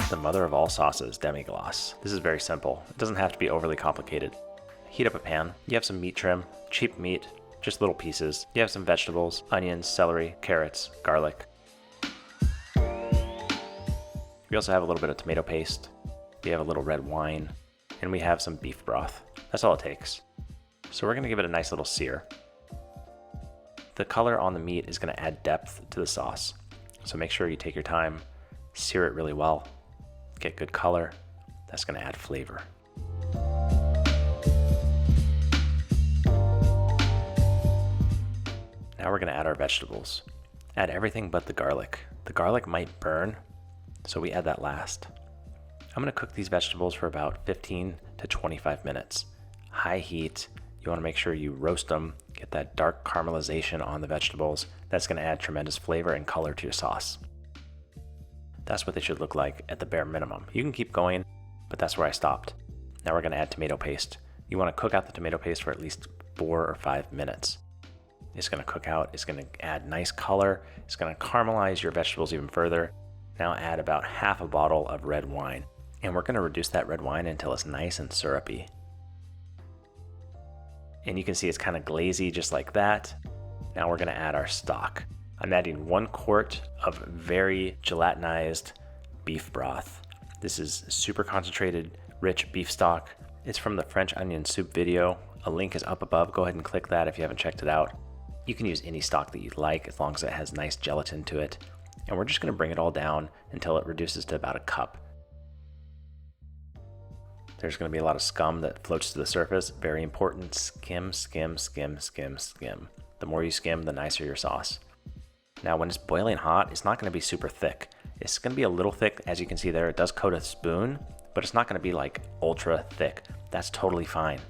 the mother of all sauces, Demi Glace. This is very simple. It doesn't have to be overly complicated. Heat up a pan. You have some meat trim, cheap meat, just little pieces. You have some vegetables, onions, celery, carrots, garlic. We also have a little bit of tomato paste. We have a little red wine, and we have some beef broth. That's all it takes. So we're gonna give it a nice little sear. The color on the meat is gonna add depth to the sauce. So make sure you take your time, sear it really well, get good color. That's gonna add flavor. Now we're gonna add our vegetables. Add everything but the garlic. The garlic might burn, so we add that last. I'm gonna cook these vegetables for about 15 to 25 minutes. High heat. You wanna make sure you roast them, get that dark caramelization on the vegetables. That's gonna add tremendous flavor and color to your sauce. That's what they should look like at the bare minimum. You can keep going, but that's where I stopped. Now we're gonna add tomato paste. You wanna cook out the tomato paste for at least 4 or 5 minutes. It's gonna cook out, it's gonna add nice color, it's gonna caramelize your vegetables even further. Now add about half a bottle of red wine. And we're gonna reduce that red wine until it's nice and syrupy. And you can see it's kind of glazy just like that. Now we're gonna add our stock. I'm adding 1 quart of very gelatinized beef broth. This is super concentrated, rich beef stock. It's from the French onion soup video. A link is up above. Go ahead and click that if you haven't checked it out. You can use any stock that you'd like as long as it has nice gelatin to it. And we're just gonna bring it all down until it reduces to about a cup. There's gonna be a lot of scum that floats to the surface. Very important, skim, skim, skim, skim, skim. The more you skim, the nicer your sauce. Now when it's boiling hot, it's not gonna be super thick. It's gonna be a little thick, as you can see there. It does coat a spoon, but it's not gonna be like ultra thick. That's totally fine.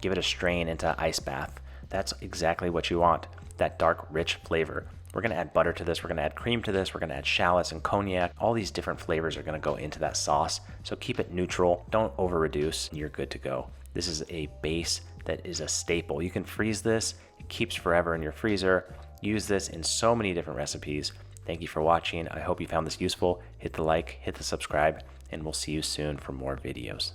Give it a strain into ice bath. That's exactly what you want, that dark, rich flavor. We're gonna add butter to this, we're gonna add cream to this, we're gonna add shallots and cognac. All these different flavors are gonna go into that sauce, so keep it neutral, don't over reduce, and you're good to go. This is a base that is a staple. You can freeze this, it keeps forever in your freezer. Use this in so many different recipes. Thank you for watching. I hope you found this useful. Hit the like, hit the subscribe, and we'll see you soon for more videos.